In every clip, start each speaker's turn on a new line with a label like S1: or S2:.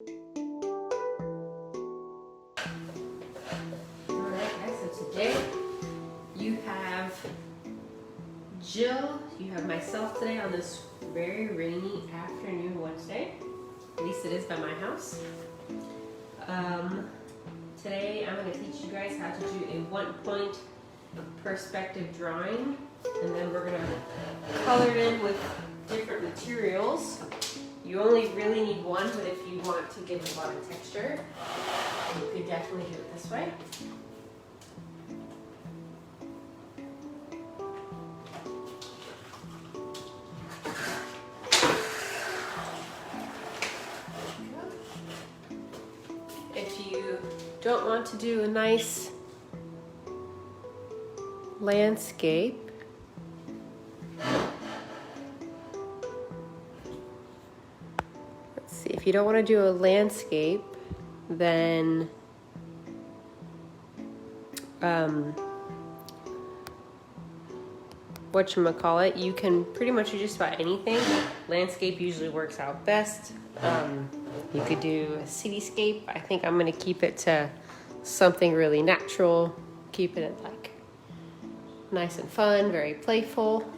S1: Alright guys, so today you have Jill, you have myself today on this very rainy afternoon Wednesday. At least it is by my house. Today I'm going to teach you guys how to do a one-point perspective drawing, and then we're going to color it in with different materials. You only really need one, but if you want to give a lot of texture, you could definitely do it this way. If you don't want to do a nice landscape, let's see, if you don't want to do a landscape, then whatchamacallit, you can pretty much do just about anything. Landscape usually works out best. You could do a cityscape. I think I'm going to keep it to something really natural. Keep it like nice and fun, very playful.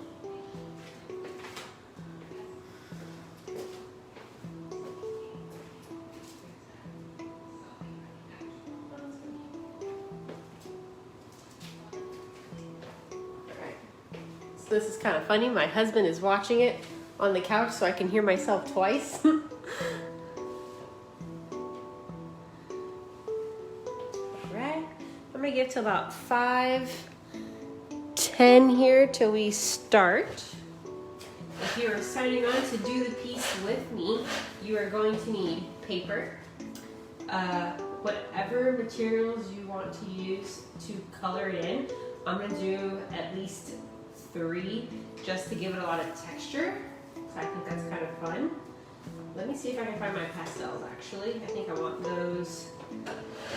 S1: So this is kind of funny. My husband is watching it on the couch so I can hear myself twice. I'm gonna get to about 5:10 here till we start. If you are signing on to do the piece with me, you are going to need paper, whatever materials you want to use to color it in. I'm gonna do at least 3 just to give it a lot of texture. So I think that's kind of fun. Let me see if I can find my pastels actually. I think I want those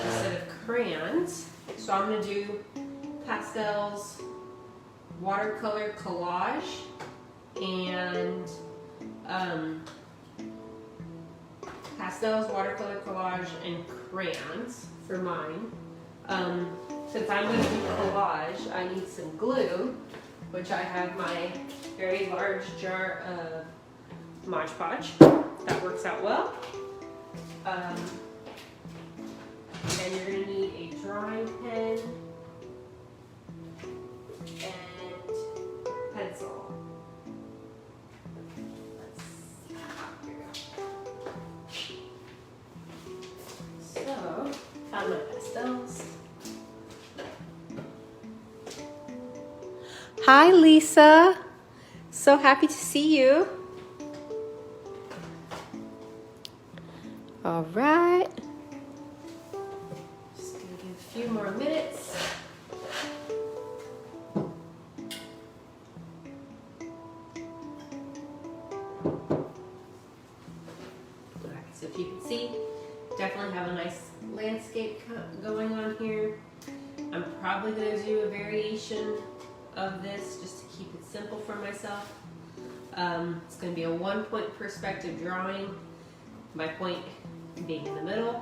S1: instead of crayons. So I'm going to do pastels, watercolor collage, and pastels, watercolor collage, and crayons for mine. Since I'm going to do collage, I need some glue, which I have my very large jar of Mod Podge. That works out well. And you're going to need a drawing pen and pencil. Let's see. Here we go. So, found my pastels. Hi, Lisa. So happy to see you. All right. Just gonna give a few more minutes. Alright, so if you can see, definitely have a nice landscape going on here. I'm probably gonna do a variation of this just to keep it simple for myself. It's gonna be a one-point perspective drawing. My point being in the middle.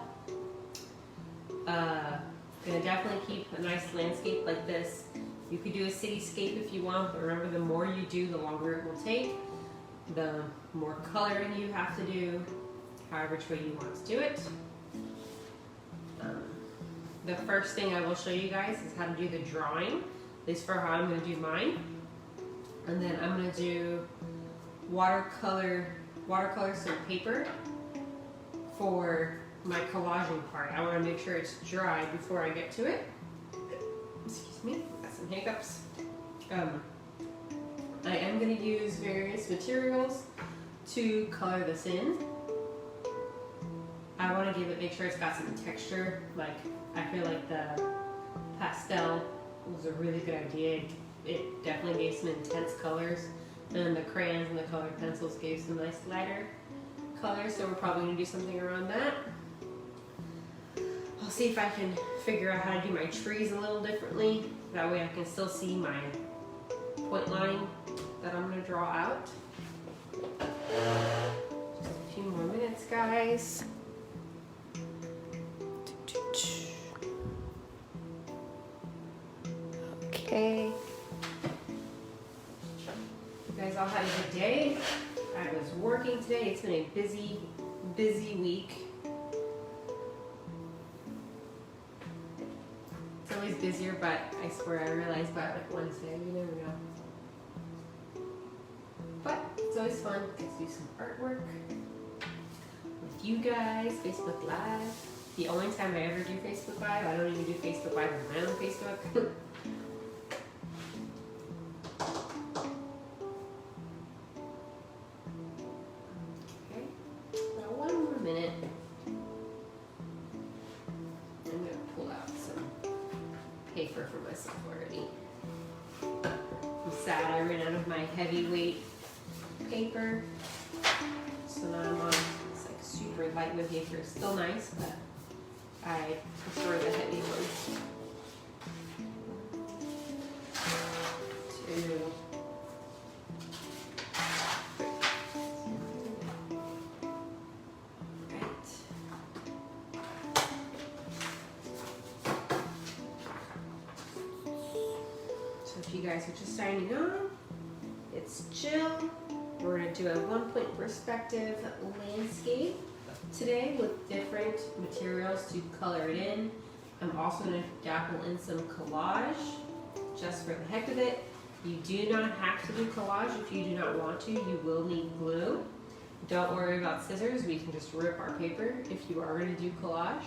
S1: Gonna definitely keep a nice landscape like this. You could do a cityscape if you want, but remember, the more you do, the longer it will take. The more coloring you have to do, however which way you want to do it. The first thing I will show you guys is how to do the drawing, at least for how I'm gonna do mine. And then I'm gonna do watercolor some paper for my collaging part. I want to make sure it's dry before I get to it. Excuse me, got some hiccups. I am going to use various materials to color this in. I want to make sure it's got some texture. Like, I feel like the pastel was a really good idea. It definitely gave some intense colors, and the crayons and the colored pencils gave some nice lighter colors, so we're probably going to do something around that. I'll see if I can figure out how to do my trees a little differently. That way I can still see my point line that I'm going to draw out. Just a few more minutes, guys. Okay. You guys all had a good day. I was working today. It's been a busy, busy week. It's always busier, but I swear I realized by like Wednesday, you never know. But it's always fun to do some artwork with you guys, Facebook Live. The only time I ever do Facebook Live, I don't even do Facebook Live on my own Facebook. Okay, about one more minute. I'm gonna pull out some paper for myself already. I'm sad I ran out of my heavyweight paper. So now I'm on this like super lightweight paper. It's still nice, but I prefer the heavy ones. 2. Right. So if you guys are just signing on, it's Jill. We're going to do a 1-point perspective landscape today with different materials to color it in. I'm also going to dabble in some collage just for the heck of it. You do not have to do collage if you do not want to. You will need glue. Don't worry about scissors. We can just rip our paper if you are going to do collage.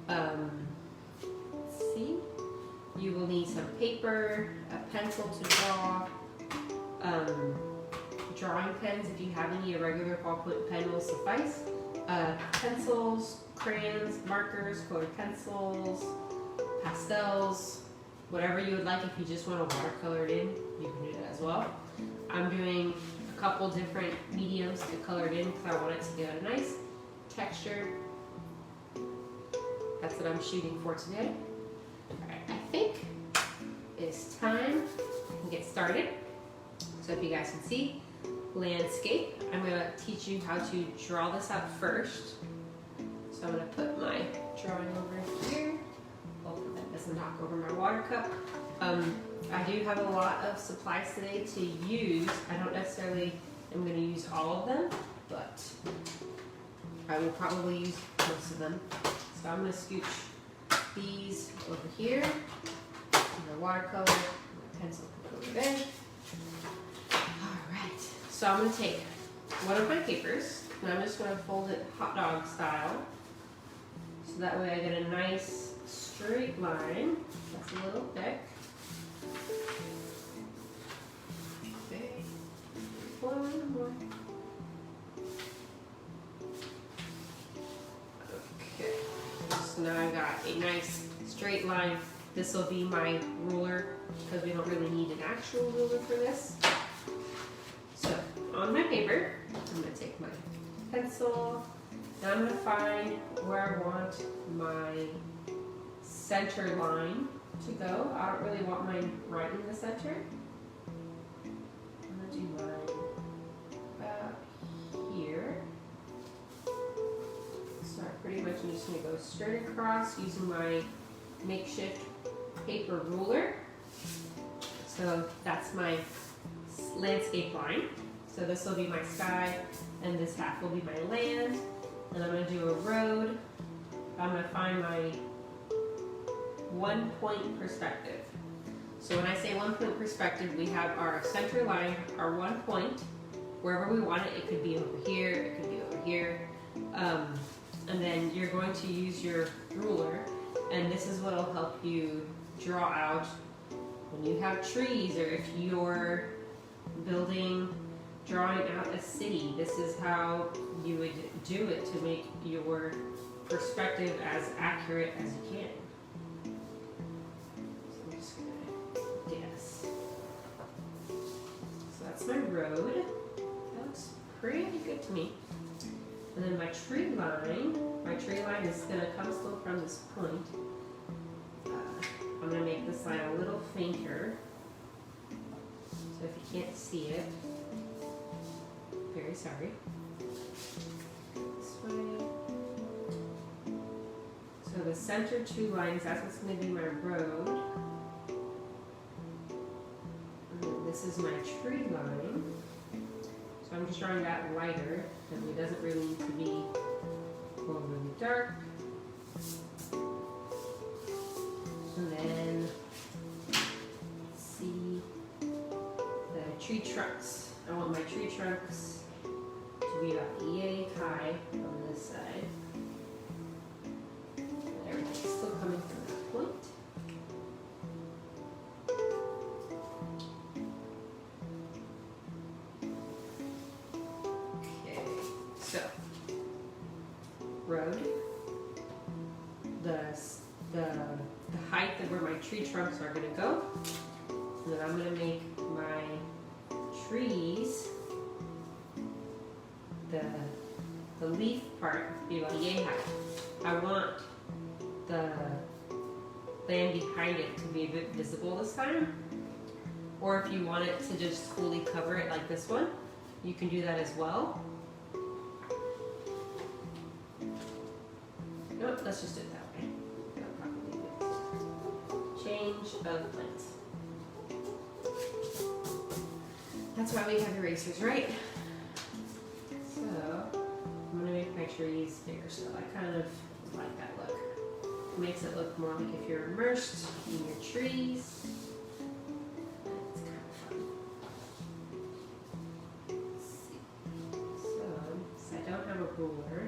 S1: Let's see. You will need some paper, a pencil to draw, drawing pens if you have any. A regular ballpoint pen will suffice. Pencils, crayons, markers, colored pencils, pastels, whatever you would like. If you just want to watercolor it in, you can do that as well. I'm doing a couple different mediums to color it in because I want it to get a nice texture. That's what I'm shooting for today. Alright, I think it's time to get started. So if you guys can see, landscape. I'm going to teach you how to draw this out first. So I'm going to put my drawing over here. Hopefully that doesn't knock over my water cup. I do have a lot of supplies today to use. I don't necessarily am going to use all of them, but I will probably use most of them. So I'm going to scooch these over here. My watercolor, my pencil can go over there. Alright, so I'm going to take one of my papers and I'm just going to fold it hot dog style. So that way I get a nice straight line. That's a little thick. Okay, one more. Okay, so now I got a nice straight line. This will be my ruler because we don't really need an actual ruler for this. So on my paper, I'm going to take my pencil and I'm going to find where I want my center line to go. I don't really want mine right in the center. I'm going to do mine about here. So I pretty much am just going to go straight across using my makeshift paper ruler. So that's my landscape line. So this will be my sky and this half will be my land. And I'm going to do a road. I'm going to find my 1-point perspective. So when I say 1-point perspective, we have our center line, our 1 point, wherever we want it. It could be over here, it could be over here. And then you're going to use your ruler, and this is what will help you draw out when you have trees, or if you're drawing out a city. This is how you would do it to make your perspective as accurate as you can. So I'm just gonna guess. So that's my road. That looks pretty good to me. And then my tree line is going to come still from this point. I'm going to make this line a little fainter. So if you can't see it, very sorry. This way. So the center 2 lines, that's what's going to be my road. is my tree line. So I'm just drawing that lighter, and it doesn't really need to be overly dark. And then see the tree trunks. I want my tree trunks to be about yay high on this side. And everything's still coming from that point. Okay, so road. The height of where my tree trunks are gonna go. And then I'm gonna make my trees, the leaf part be about yay high. I want the land behind it to be a bit visible this time. Or if you want it to just fully cover it like this one, you can do that as well. Nope, let's just do it that way. That'll probably do it. Change of plants. That's why we have erasers, right? So, I'm gonna make my trees bigger, so I kind of like that look. It makes it look more like if you're immersed in your trees. It's kind of fun. Let's see. So, since I don't have a ruler,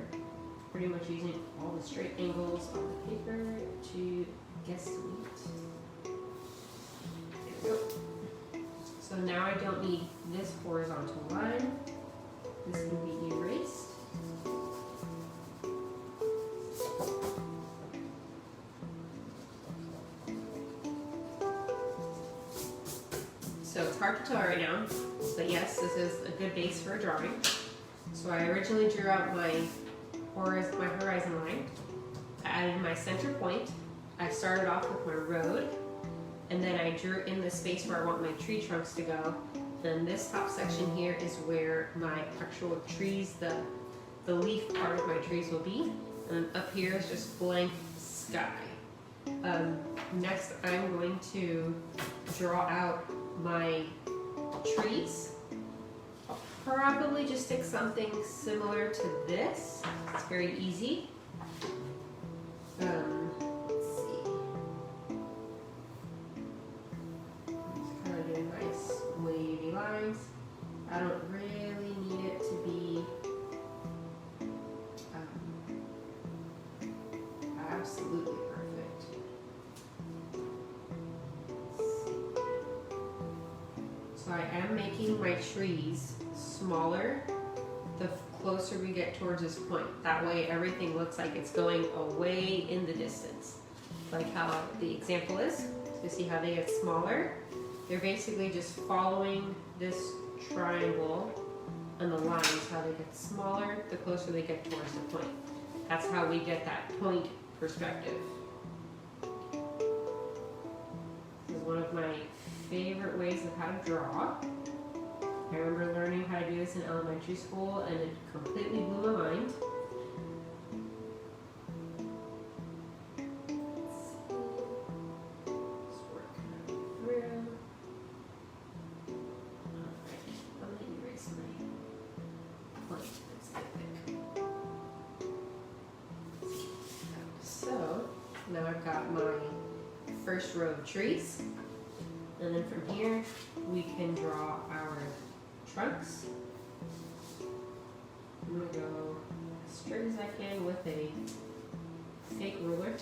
S1: pretty much using all the straight angles on the paper to guesstimate. There we go. So now I don't need this horizontal line. This can be erased. So it's hard to tell right now, but yes, this is a good base for a drawing. So I originally drew out my horizon line. I added my center point. I started off with my road, and then I drew in the space where I want my tree trunks to go. Then this top section here is where my actual trees, the leaf part of my trees will be. And up here is just blank sky. Next, I'm going to draw out my trees. I'll probably just stick something similar to this. It's very easy. Let's see. Just kind of doing nice wavy lines. I don't really need it to be absolutely perfect. So I am making my trees smaller the closer we get towards this point. That way everything looks like it's going away in the distance. Like how the example is. So you see how they get smaller? They're basically just following this triangle and the lines, how they get smaller the closer they get towards the point. That's how we get that point perspective. This is one of my favorite ways of how to draw. I remember learning how to do this in elementary school, and it completely blew my mind. Just working it through. Alright, I'm going to erase my point. It's too thick. So, now I've got my first row of trees. And then from here, we can draw our trunks. I'm going to go as straight as I can with a fake ruler.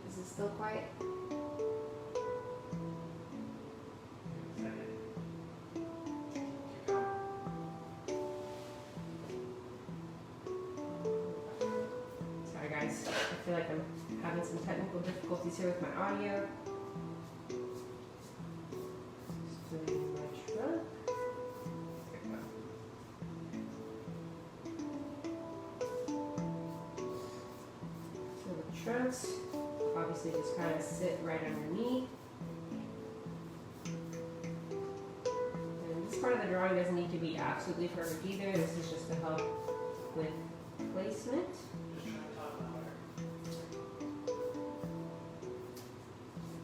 S1: Is it still quiet? Sorry guys, I feel like I'm having some technical difficulties here with my audio. Just doing my trunk. There we go. So trunks. Obviously just kind of sit right underneath. And this part of the drawing doesn't need to be absolutely perfect either. This is just to help with placement.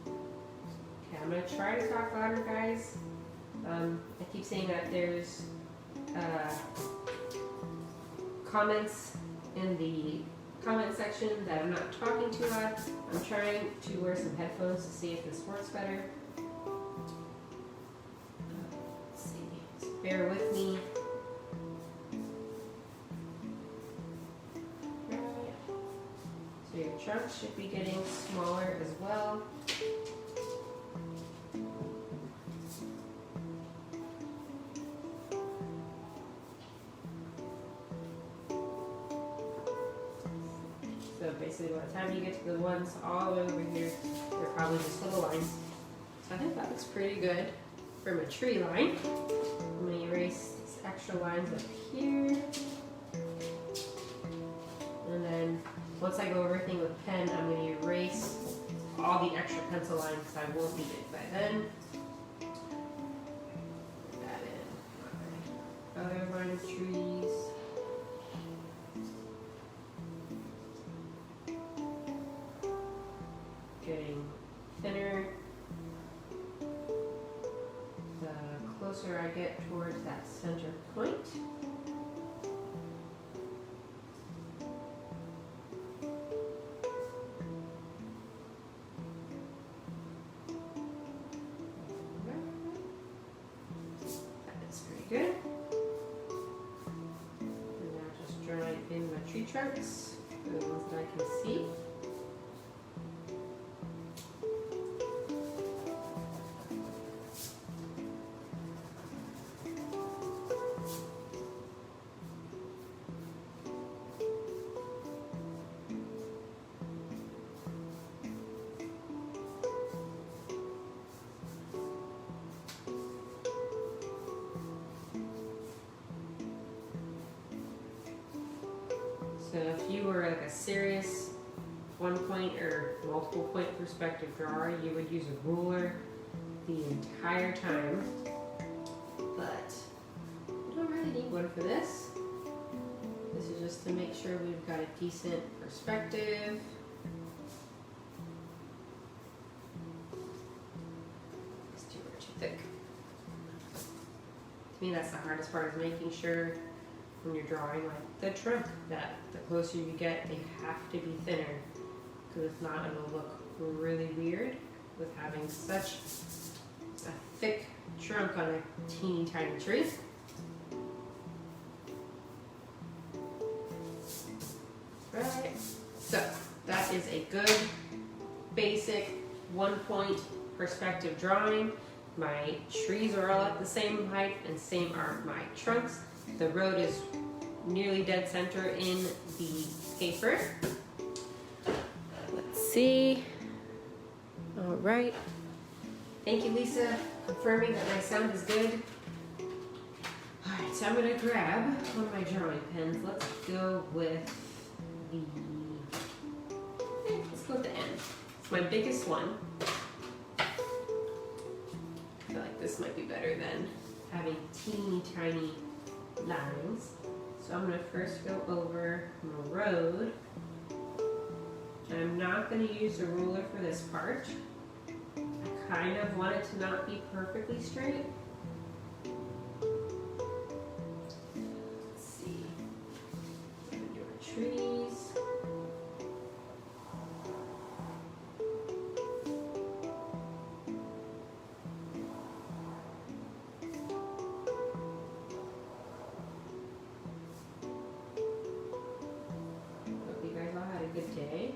S1: Okay, I'm going to try to talk louder, guys. I keep saying that there's comments in the comment section that I'm not talking too loud. I'm trying to wear some headphones to see if this works better. Let's see. So bear with me. Right. So your trunk should be getting smaller as well. So basically by the time you get to the ones all the way over here, they're probably just little lines. So I think that looks pretty good from a tree line. I'm going to erase these extra lines up here. And then once I go over everything with pen, I'm going to erase all the extra pencil lines because I won't need it by then. Put that in. Other line of trees. Getting thinner the closer I get towards that center point. That is pretty good. And now just drawing in my tree trunks, the ones that I can see. So if you were like a serious one point or multiple point perspective drawer, you would use a ruler the entire time, but you don't really need one for this. This is just to make sure we've got a decent perspective. It's too thick. To me, that's the hardest part, is making sure when you're drawing like the trunk that the closer you get, they have to be thinner, because if not, it'll look really weird with having such a thick trunk on a teeny tiny tree. Right, so that is a good basic 1 point perspective drawing. My trees are all at the same height, and same are my trunks. The road is nearly dead center in the paper. Let's see. All right. Thank you, Lisa, confirming that my sound is good. All right, so I'm gonna grab one of my drawing pens. Let's go with let's go with the N. It's my biggest one. I feel like this might be better than having teeny tiny lines. So I'm going to first go over the road. And I'm not going to use a ruler for this part. I kind of want it to not be perfectly straight. Let's see. I'm going to do our trees. Good day.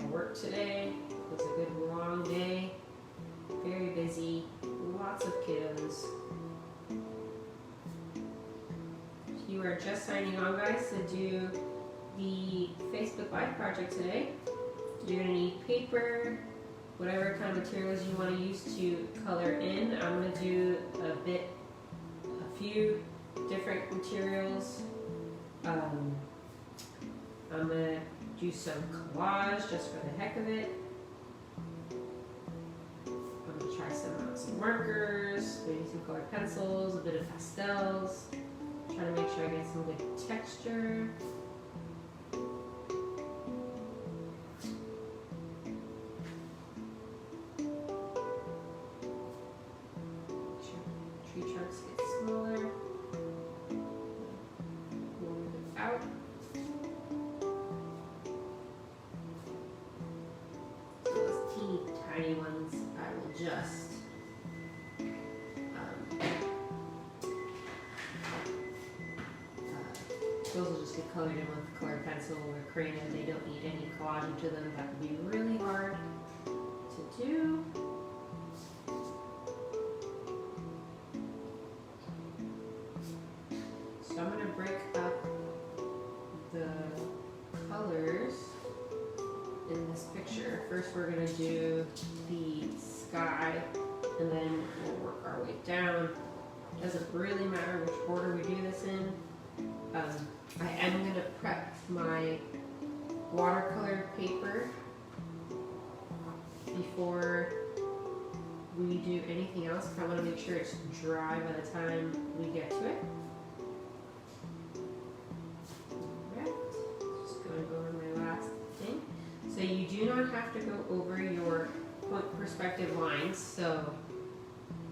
S1: I worked today. It was a good long day. Very busy. Lots of kiddos. You are just signing on, guys, to do the Facebook Live project today. You're going to need paper, whatever kind of materials you want to use to color in. I'm going to do a few different materials. I'm going to do some collage just for the heck of it. I'm gonna try some markers, maybe some colored pencils, a bit of pastels. Trying to make sure I get some good texture. Tree trunks get smaller. Move it out. So those teeny tiny ones, I will just those will just get colored in with colored pencil or crayon. They don't need any collaging to them. That would be really hard to do. So I'm going to break up the colors in this picture. First we're going to do the sky and then we'll work our way down. Doesn't really matter which order we do this in. I am going to prep my watercolor paper before we do anything else. I want to make sure it's dry by the time we get to it. Alright, just going to go over my last thing. So you do not have to go over your point perspective lines. So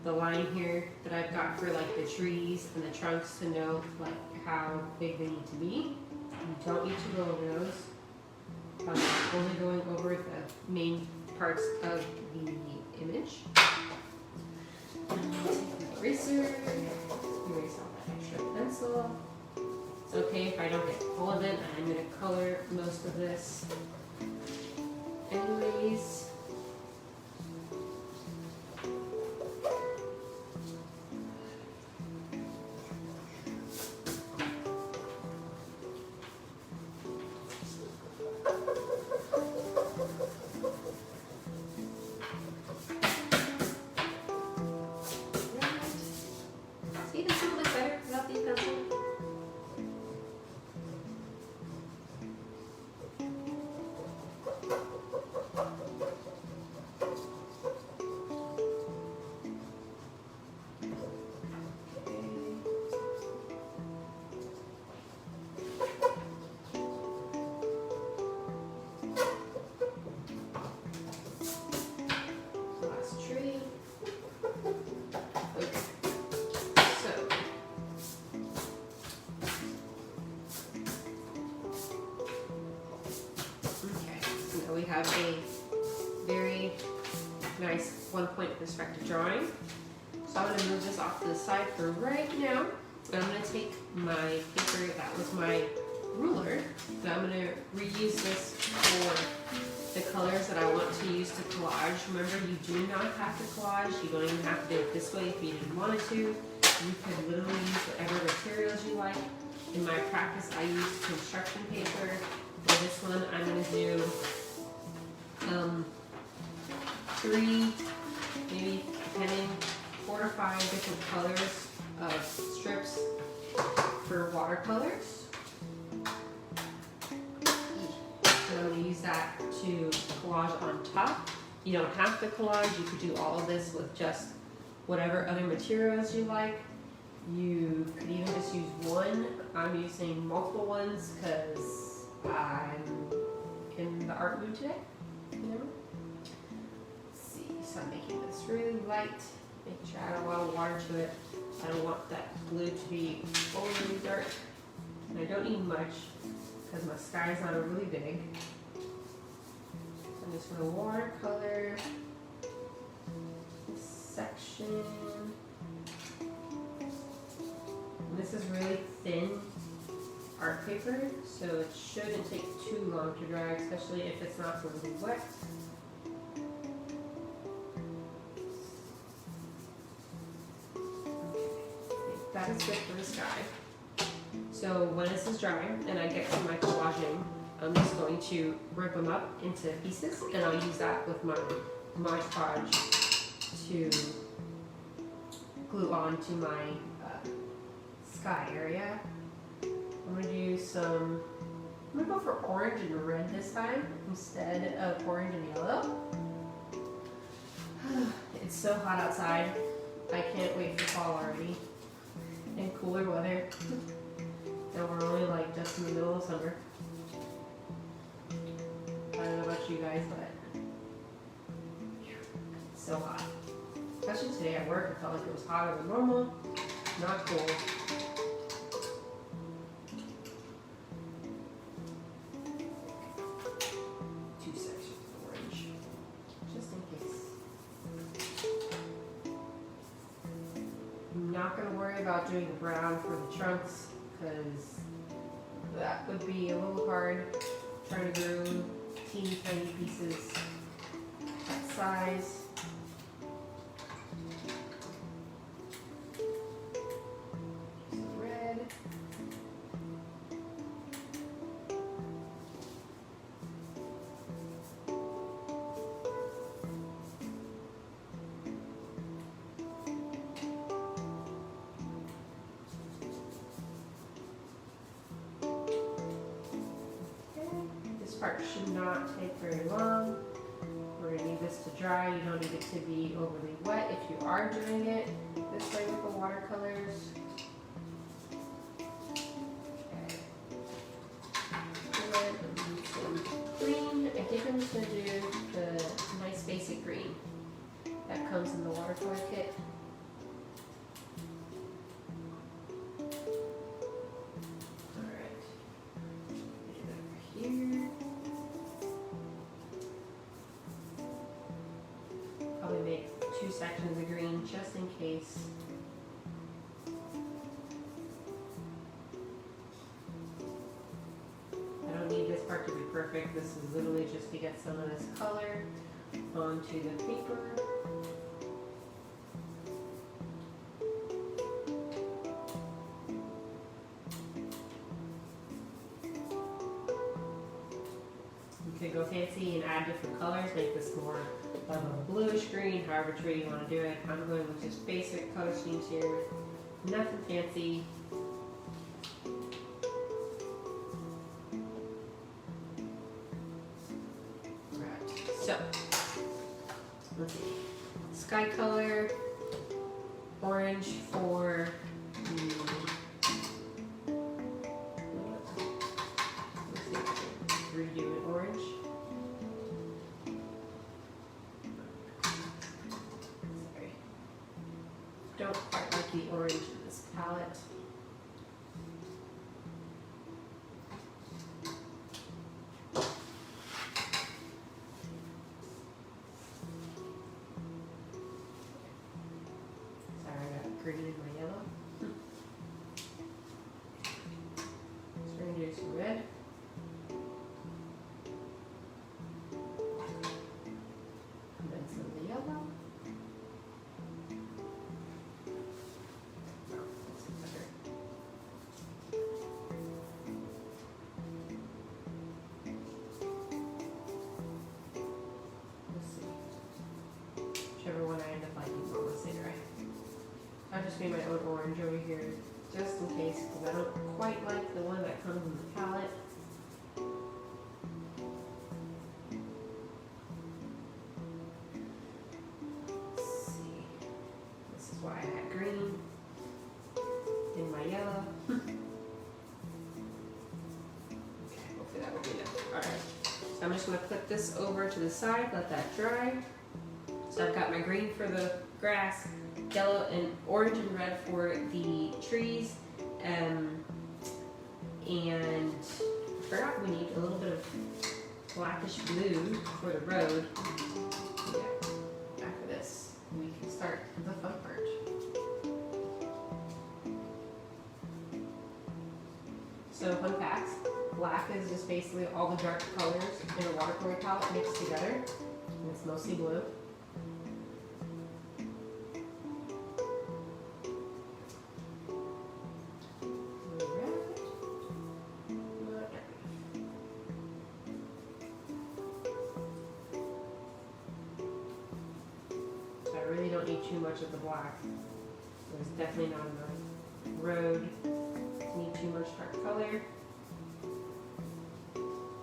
S1: the line here that I've got for like the trees and the trunks to know like how big they need to be. You don't need to go over those. I'm only going over the main parts of the image. Take my eraser, erase all that extra pencil. It's okay if I don't get all of it. I'm going to color most of this anyways. We have a very nice one-point perspective drawing. So I'm going to move this off to the side for right now. And I'm going to take my paper, that was my ruler, and I'm going to reuse this for the colors that I want to use to collage. Remember, you do not have to collage. You don't even have to do it this way if you didn't want to. You could literally use whatever materials you like. In my practice, I use construction paper. For this one, I'm going to do 3, maybe depending, 4 to 5 different colors of strips for watercolors. And I'm going to use that to collage on top. You don't have to collage. You could do all of this with just whatever other materials you like. You could even just use one. I'm using multiple ones because I'm in the art mood today. Let's see, so I'm making this really light, make sure I add a lot of water to it. I don't want that blue to be overly dark, and I don't need much because my sky is not really big. So I'm just going to watercolor this section. And this is really thin art paper, so it shouldn't take too long to dry, especially if it's not really wet. Okay, that is good for the sky. So when this is dry and I get to my collaging, I'm just going to rip them up into pieces, and I'll use that with my Mod Podge to glue on to my sky area. I'm going to do some I'm gonna go for orange and red this time instead of orange and yellow. It's so hot outside. I can't wait for fall already. And cooler weather. And we're only like just in the middle of summer. I don't know about you guys, but it's so hot. Especially today at work, it felt like it was hotter than normal. Not cool. Two sections of orange, just in case. I'm not going to worry about doing the brown for the trunks because that would be a little hard. Trying to glue teeny tiny pieces that size. Part should not take very long. We're going to need this to dry. You don't need it to be overly wet if you are doing it this way with the watercolors. Okay. Some green. I think I'm just going to do the nice basic green that comes in the watercolor kit. Make two sections of green just in case. I don't need this part to be perfect. This is literally just to get some of this color onto the paper. You could go fancy and add different colors, make this more of a bluish green, however true you want to do it. I'm going with just basic color schemes here, nothing fancy. Right, so let's see. Sky color, orange for redo it orange. Don't quite like the orange in this palette. Sorry, I got green in my yellow. So we're going to do some red. And then some of the yellow. Whichever one I end up liking more, let's say, right? I'll just make my own orange over here, just in case, because I don't quite like the one that comes in the palette. Let's see. This is why I had green in my yellow. Okay, hopefully that will be enough. Alright, so I'm just going to put this over to the side, let that dry. So I've got my green for the grass, yellow and orange and red for the trees, and I forgot we need a little bit of blackish blue for the road. Yeah, after this, we can start the fun part. So fun facts, black is just basically all the dark colors in a watercolor palette mixed together, and it's mostly blue. I really don't need too much of the black. There's definitely not enough. Road, need too much dark color.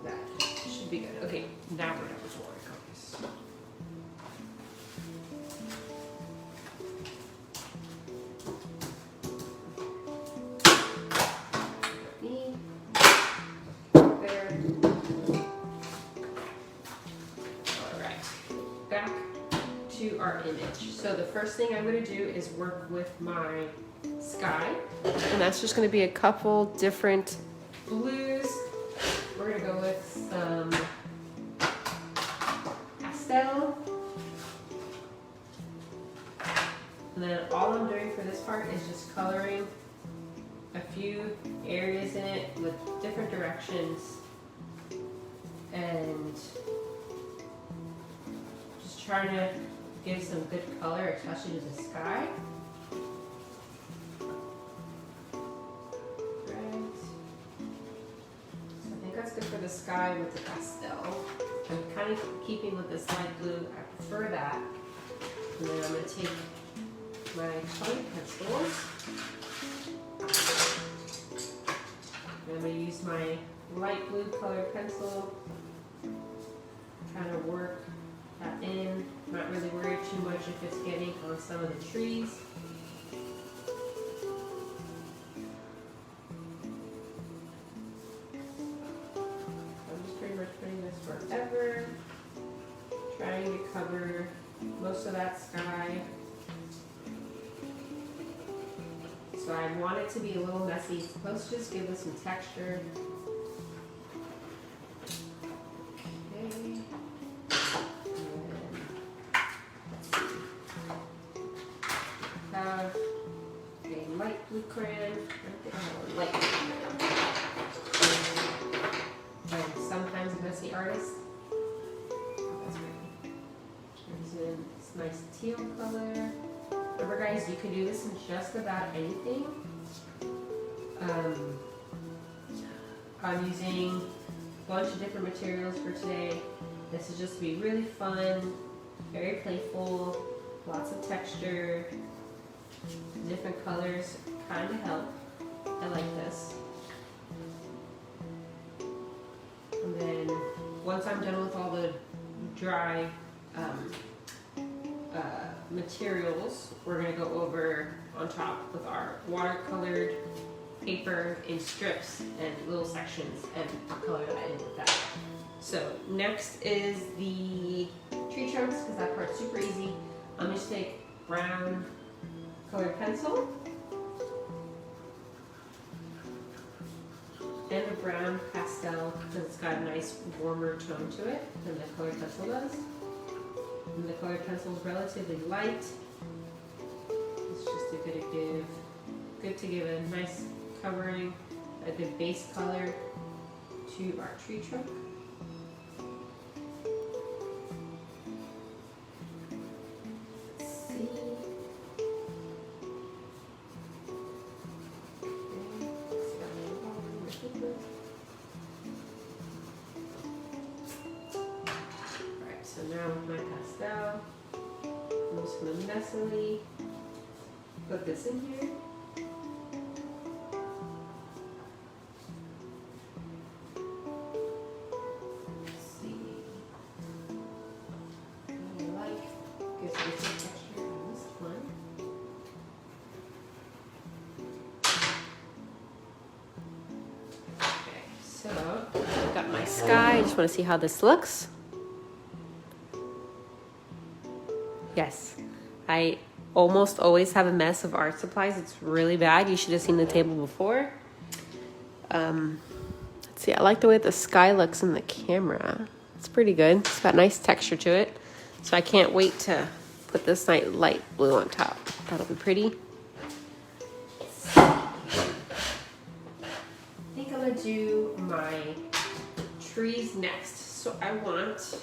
S1: that should be good. Okay, now we're done with watercolors. There. All right, back to our image. So the first thing I'm going to do is work with my sky, and that's just going to be a couple different blues. We're going to go with some pastel, and then all I'm doing for this part is just coloring a few areas in it with different directions, and just trying to give some good color, especially to the sky. Right. So I think that's good for the sky with the pastel. I'm kind of keeping with this light blue. I prefer that. And then I'm going to take my colored pencils. And I'm going to use my light blue colored pencil, kind of work that in. Not really worried too much if it's getting on some of the trees. I'm just pretty much putting this wherever, trying to cover most of that sky. So I want it to be a little messy. It's supposed to just give us some texture. Okay. Have a light blue crayon. I think I have a light blue crayon. I'm sometimes a messy artist. That's great. Using this nice teal color. Remember guys, you can do this in just about anything. I'm using a bunch of different materials for today. This is just to be really fun, very playful, lots of texture, different colors kind of help. I like this. And then once I'm done with all the dry materials, we're going to go over on top with our watercolored paper in strips and little sections, and I'll color that in with that. So next is the tree trunks, because that part's super easy. I'm going to take brown colored pencil and a brown pastel, because it's got a nice warmer tone to it than the colored pencil does. And the colored pencil is relatively light. It's just good to give a nice covering, a good base color to our tree trunk. Let's see. Alright, so now with my pastel, I'm just going to messily put this in here. So, I've got my sky. I just want to see how this looks. Yes, I almost always have a mess of art supplies. It's really bad. You should have seen the table before. Let's see, I like the way the sky looks in the camera. It's pretty good. It's got nice texture to it. So I can't wait to put this nice light blue on top. That'll be pretty. I think I'm gonna do my trees next. So I want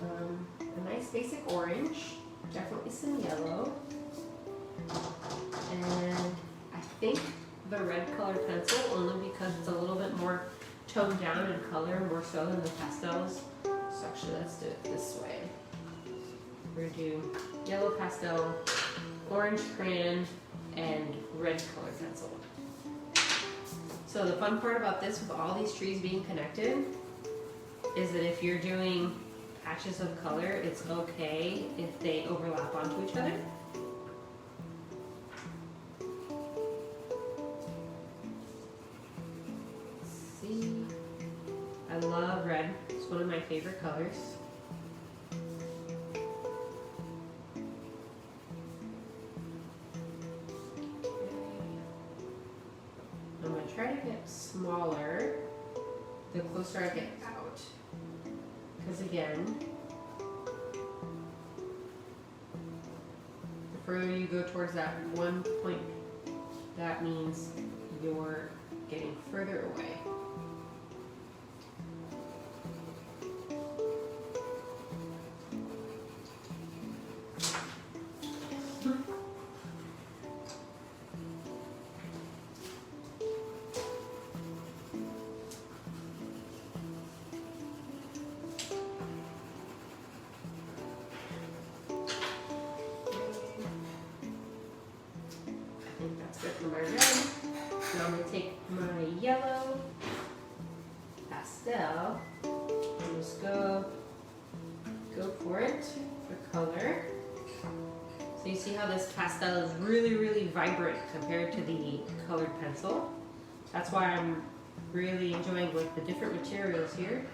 S1: a nice basic orange, definitely some yellow, and I think the red colored pencil, only because it's a little bit more toned down in color, more so than the pastels. So actually let's do it this way. We're gonna do yellow pastel, orange crayon, and red colored pencil. So the fun part about this with all these trees being connected is that if you're doing patches of color, it's okay if they overlap onto each other. See, I love red. It's one of my favorite colors. I'm going to try to get smaller the closer I get out. Because again, the further you go towards that one point, that means you're getting further away. My red. Now I'm going to take my yellow pastel and just go for it for color. So you see how this pastel is really vibrant compared to the colored pencil. That's why I'm really enjoying like the different materials here,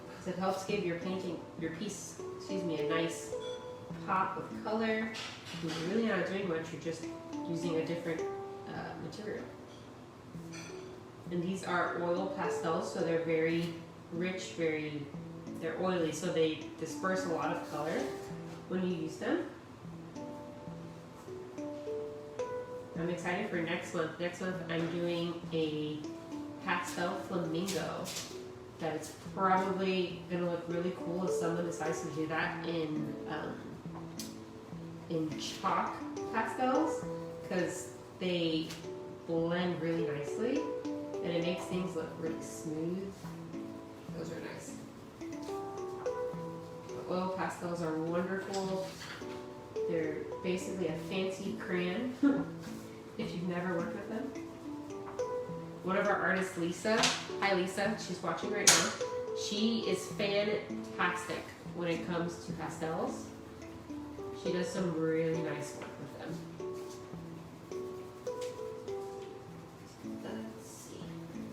S1: because it helps give your piece, a nice pop of color. You're really not doing much, you're just using a different material. And these are oil pastels, so they're very rich, they're oily, so they disperse a lot of color when you use them. I'm excited for next month. Next month I'm doing a pastel flamingo that it's probably going to look really cool if someone decides to do that in chalk pastels, because they blend really nicely and it makes things look really smooth. Those are nice. The oil pastels are wonderful. They're basically a fancy crayon if you've never worked with them. One of our artists, Lisa, hi Lisa, she's watching right now. She is fantastic when it comes to pastels. She does some really nice work with them. Let's see.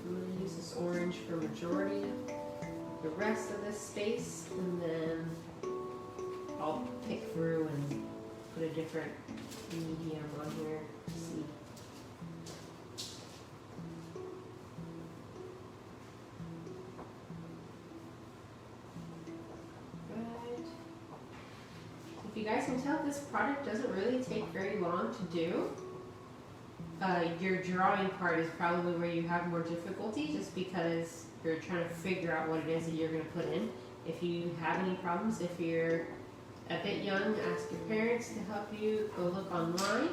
S1: I'm going to use this orange for majority of the rest of this space, and then I'll pick through and put a different medium on here. Let's see. If you guys can tell, this product doesn't really take very long to do. Your drawing part is probably where you have more difficulty, just because you're trying to figure out what it is that you're going to put in. If you have any problems, if you're a bit young, ask your parents to help you. Go look online.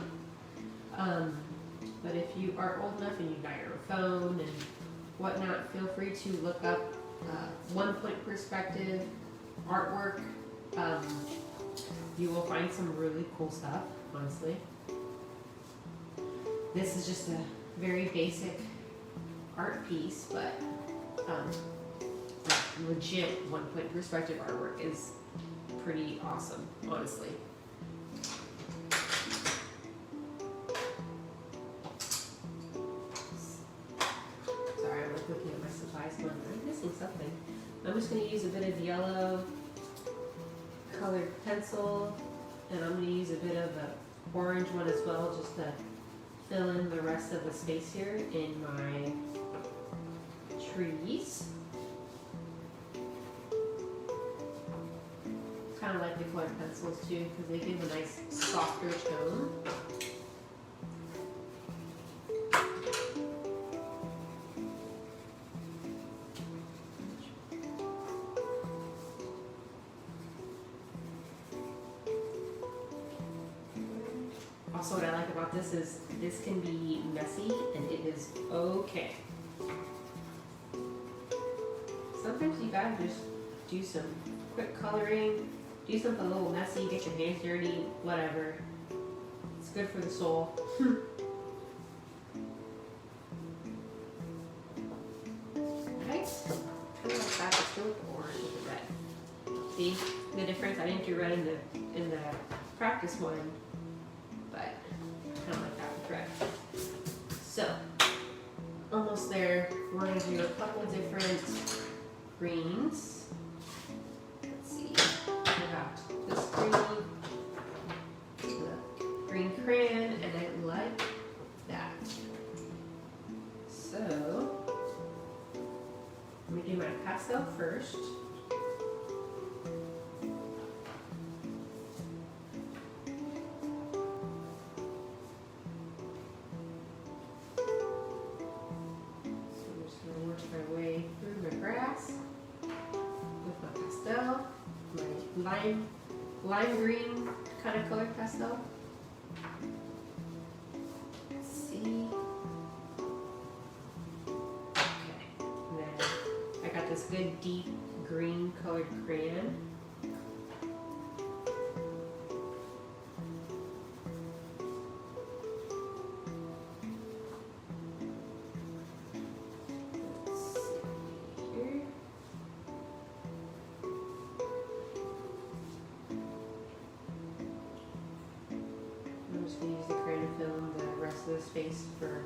S1: But if you are old enough and you've got your phone and whatnot, feel free to look up one-point perspective artwork. You will find some really cool stuff, honestly. This is just a very basic art piece, but legit one-point perspective artwork is pretty awesome, honestly. Sorry, I'm like looking at my supplies going, I'm missing something. I'm just going to use a bit of yellow colored pencil, and I'm going to use a bit of an orange one as well, just to fill in the rest of the space here in my trees. Kind of like the colored pencils too, because they give a nice softer tone. Also, what I like about this is this can be messy and it is okay. Sometimes you gotta just do some quick coloring, do something a little messy, get your hands dirty, whatever. It's good for the soul. See the difference? I didn't do red in the practice one, but I kind of like that with red. So, almost there. We're going to do a couple different greens. Let's see. We got this green, the green crayon, and I like that. So, let me do my pastel first. Lime green kind of color pastel. Let's see. Okay, and then I got this good deep green colored crayon. Use the crayon to fill in the rest of the space for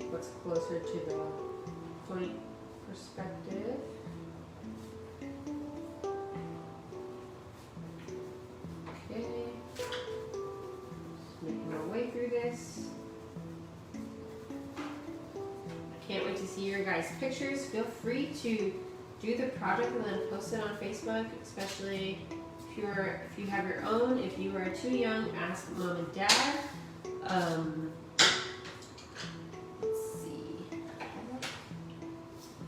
S1: what's closer to the point perspective. Okay, just making my way through this. I can't wait to see your guys' pictures. Feel free to do the project and then post it on Facebook, especially if you have your own. If you are too young, ask mom and dad. Let's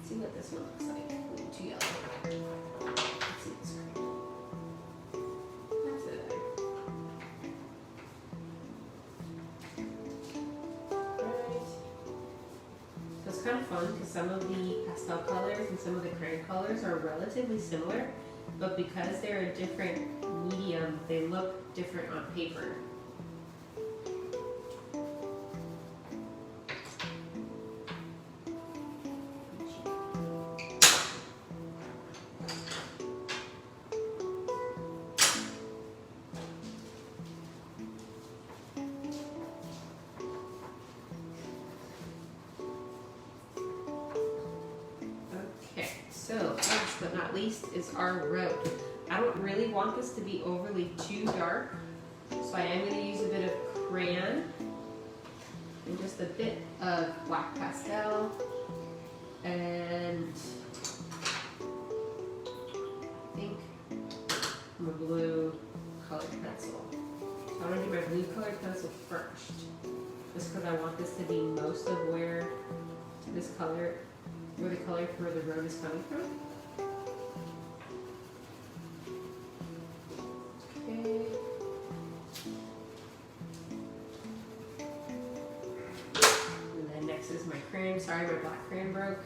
S1: see what this one looks like. Ooh, too yellow. Let's see this green. That's it. Right. So it's kind of fun because some of the pastel colors and some of the crayon colors are relatively similar, but because they're a different medium, they look different on paper. Okay, so last but not least is our road. I don't really want this to be overly too dark, so I am going to use a bit of crayon and just a bit of black pastel and I think a blue colored pencil. So I'm going to do my blue colored pencil first, just because I want this to be most of where this color, where the color for the road is coming from. Sorry, my black crayon broke.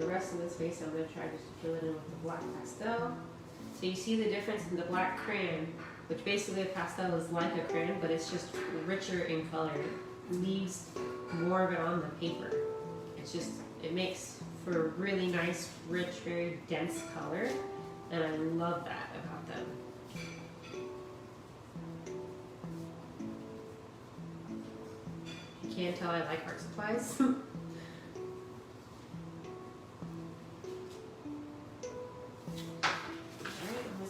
S1: Rest of this space I'm going to try just to fill it in with the black pastel. So you see the difference in the black crayon, which basically a pastel is like a crayon, but it's just richer in color. It leaves more of it on the paper. It's just, it makes for a really nice, rich, very dense color, and I love that about them. You can't tell I like art supplies.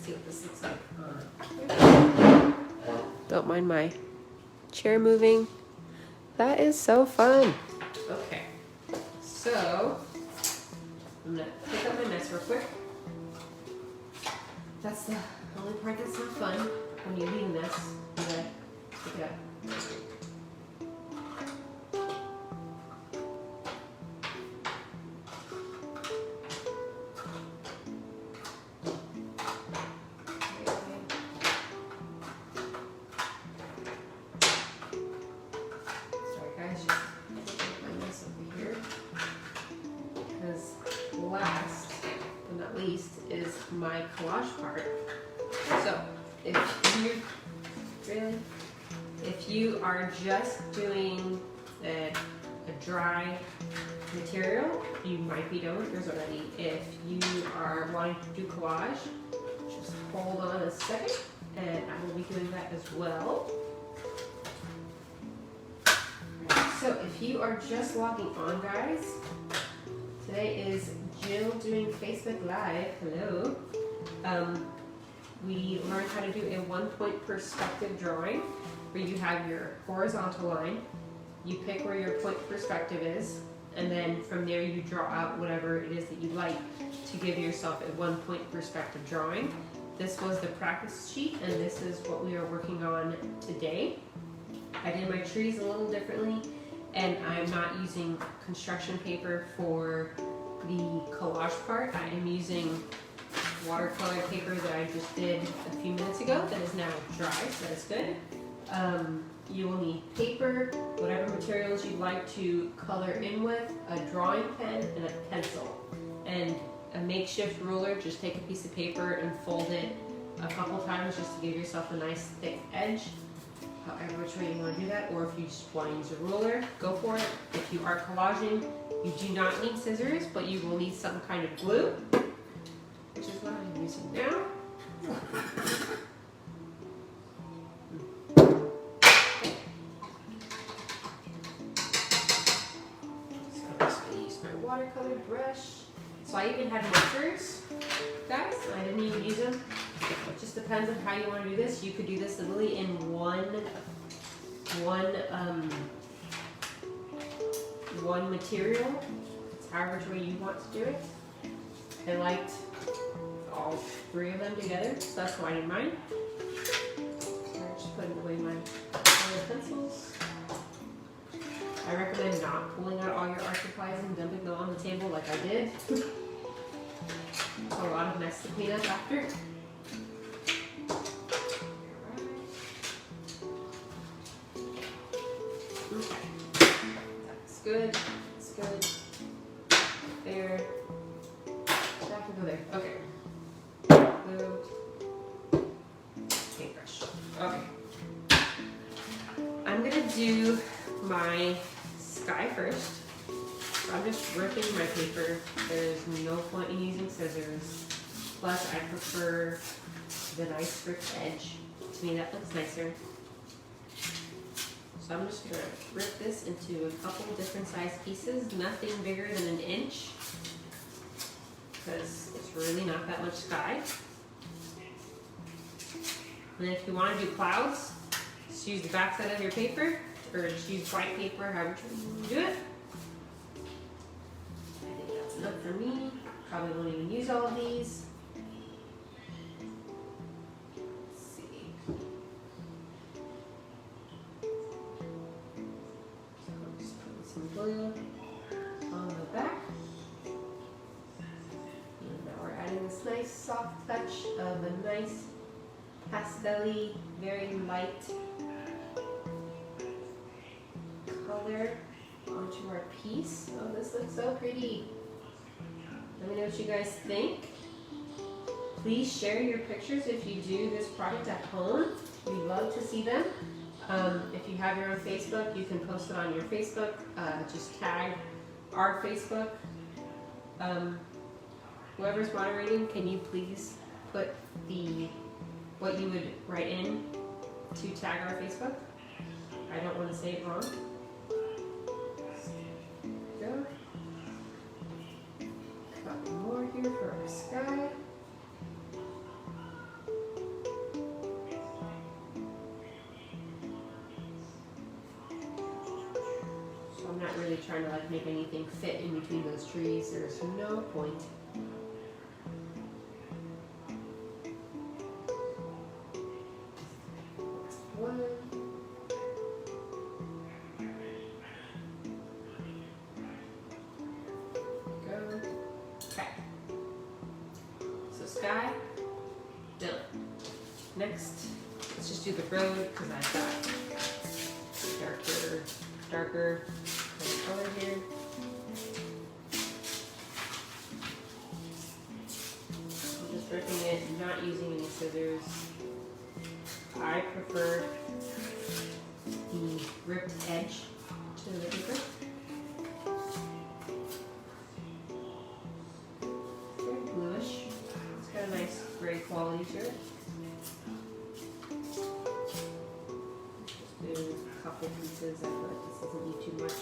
S1: What this looks like. Don't mind my chair moving. That is so fun. Okay, so I'm gonna pick up my mess real quick. That's the only part that's not fun when you leave a mess. You gotta pick it up. least is my collage part. So if you are just doing a dry material, you might be done with yours already. If you are wanting to do collage, just hold on a second, and I will be doing that as well. So if you are just logging on, guys, today is Jill doing Facebook Live. Hello. We learned how to do a 1-point perspective drawing where you have your horizontal line, you pick where your point perspective is, and then from there you draw out whatever it is that you like to give yourself a 1-point perspective drawing. This was the practice sheet, and this is what we are working on today. I did my trees a little differently, and I'm not using construction paper for the collage part. I am using watercolor paper that I just did a few minutes ago that is now dry, so that is good. You will need paper, whatever materials you'd like to color in with, a drawing pen, and a pencil. And a makeshift ruler. Just take a piece of paper and fold it a couple times just to give yourself a nice thick edge. However which way you want to do that, or if you just want to use a ruler, go for it. If you are collaging, you do not need scissors, but you will need some kind of glue, which is what I'm using now. Watercolor brush. So I even had markers, guys. I didn't even use them. It just depends on how you want to do this. You could do this literally in one material. It's however way you want to do it. I liked all 3 of them together, so that's why I did mine. So I'm just putting away my color pencils. I recommend not pulling out all your art supplies and dumping them on the table like I did. It's a lot of mess to clean up after. Okay. That's good. That's good. There. That can go there. Okay. Glue. Paintbrush. Okay. I'm gonna do my sky first. So I'm just ripping my paper. There's no point in using scissors. Plus, I prefer the nice ripped edge. To me, that looks nicer. So I'm just gonna rip this into a couple different size pieces. Nothing bigger than an inch, because it's really not that much sky. And then if you want to do clouds, just use the back side of your paper, or just use white paper, however you do it. I think that's enough for me. Probably won't even use all of these. Let's see. So I'm just putting some glue on the back. And now we're adding this nice soft touch of a nice pastel-y, very light color onto our piece. Oh, this looks so pretty. Let me know what you guys think. Please share your pictures if you do this project at home. We'd love to see them. If you have your own Facebook, you can post it on your Facebook. Just tag our Facebook. Whoever's moderating, can you please put what you would write in to tag our Facebook? I don't want to say it wrong. Go. Got more here for our sky. So I'm not really trying to like make anything fit in between those trees. There's no point. Sky, done. Next, let's just do the road because I've got darker color here. not using any scissors. I prefer the ripped edge to the paper. Very bluish. It's got a nice gray quality to it. Just do a couple pieces. I feel like this doesn't need too much.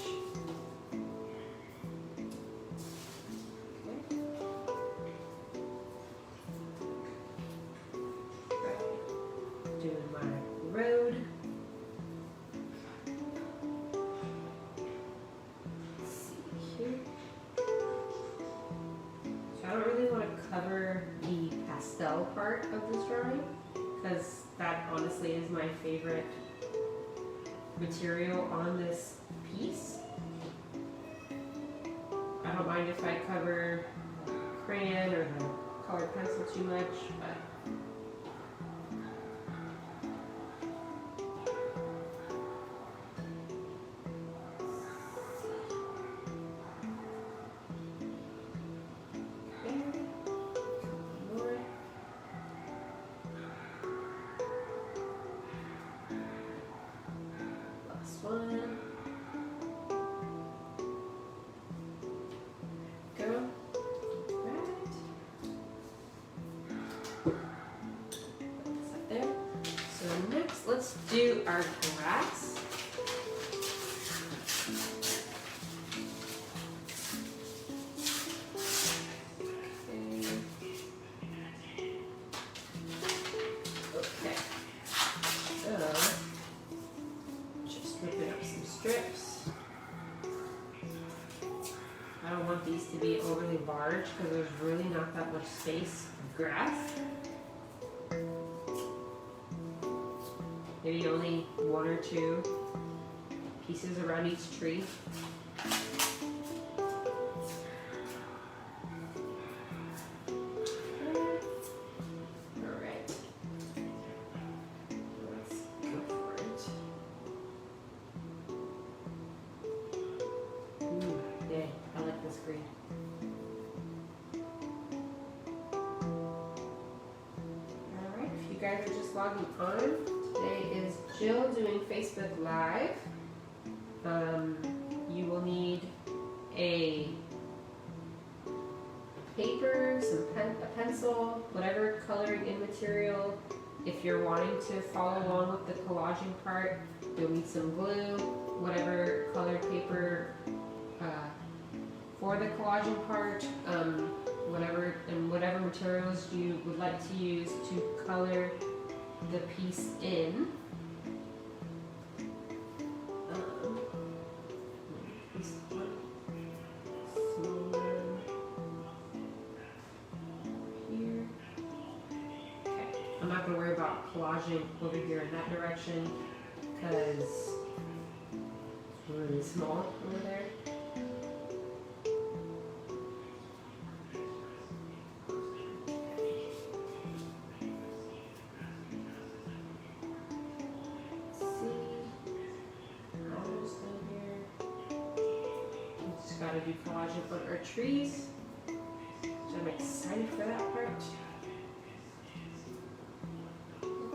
S1: Doing my road. Let's see here. So I don't really want to cover the pastel part of this drawing because that honestly is my favorite material on this piece. I don't mind if I cover crayon or the colored pencil too much, but one. Go. Right. Put this up there. So next, let's do our grass. Okay. So. Ripping up some strips. I don't want these to be overly large because there's really not that much space of grass. Maybe only one or two pieces around each tree. Alright, if you guys are just logging on, today is Jill doing Facebook Live. You will need a paper, a pencil, whatever coloring in material. If you're wanting to follow along with the collaging part, you'll need some glue, whatever colored paper for the collaging part, whatever materials you would like to use to color the piece in. This one, small one here. Okay, I'm not going to worry about collaging over here in that direction because it's really small over there. Gotta do collaging on our trees, so I'm excited for that part. Okay,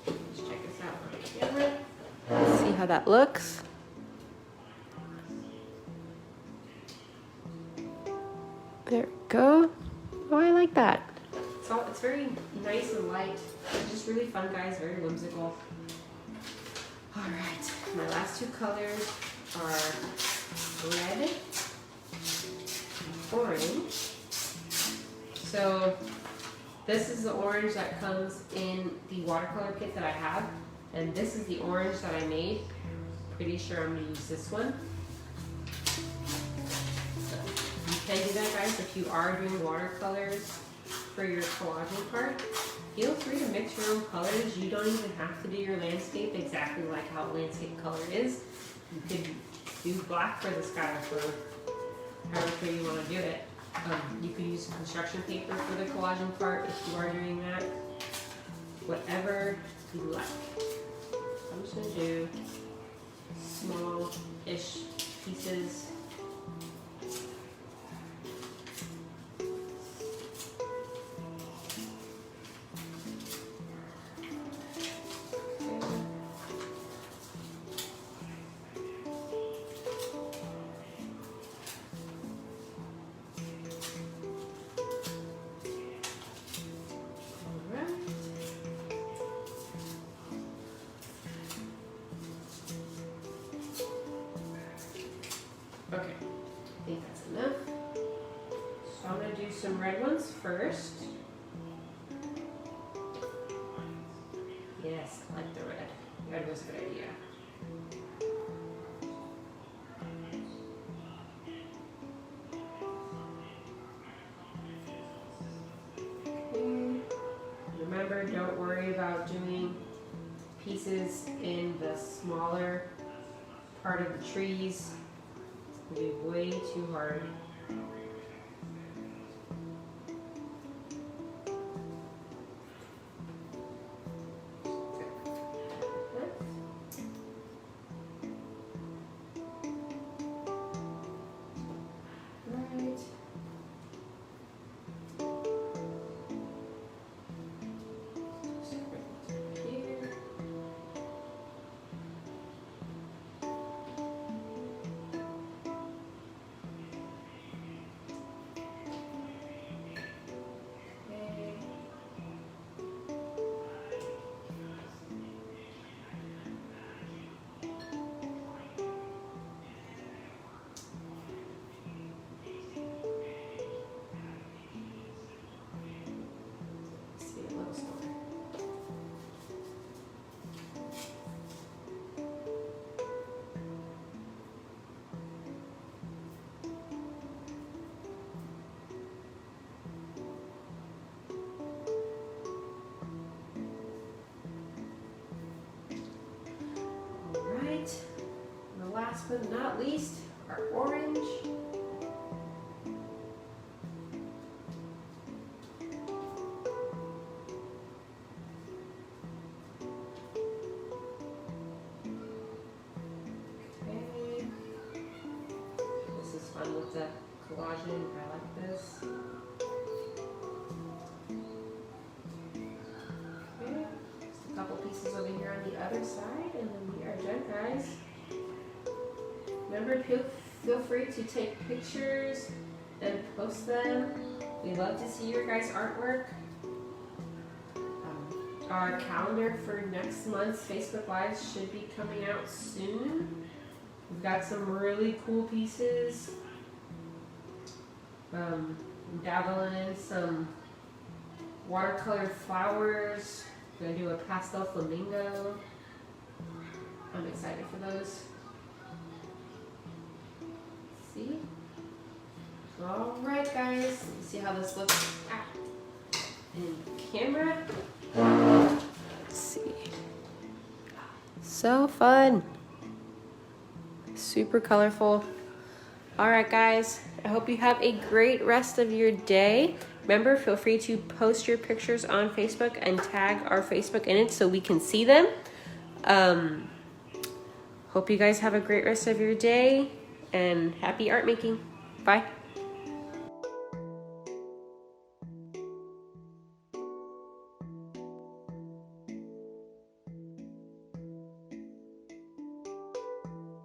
S1: let's check this out on the camera. Let's see how that looks. There we go. Oh, I like that. It's very nice and light. It's just really fun, guys. Very whimsical. All right, my last two colors are red and orange. So this is the orange that comes in the watercolor kit that I have, and this is the orange that I made. Pretty sure I'm gonna use this one. So you can do that, guys, if you are doing watercolors for your collaging part. Feel free to mix your own colors. You don't even have to do your landscape exactly like how landscape color is. You could do black for the sky or for however you want to do it. You could use construction paper for the collaging part if you are doing that. Whatever you like. I'm just going to do small-ish pieces. some red ones first. Yes, I like the red. Red was a good idea. Remember, don't worry about doing pieces in the smaller part of the trees. It's going to be way too hard. Last but not least, our orange. Okay. This is fun with the collage. I like this. Okay. Just a couple pieces over here on the other side, and then we are done, guys. Remember, feel free to take pictures and post them. We love to see your guys' artwork. Our calendar for next month's Facebook Lives should be coming out soon. We've got some really cool pieces. Dabbling in some watercolor flowers. We're gonna do a pastel flamingo. I'm excited for those. See? All right, guys. Let's see how this looks in camera. Let's see. So fun. Super colorful. All right, guys. I hope you have a great rest of your day. Remember, feel free to post your pictures on Facebook and tag our Facebook in it so we can see them. Hope you guys have a great rest of your day. And happy art making. Bye.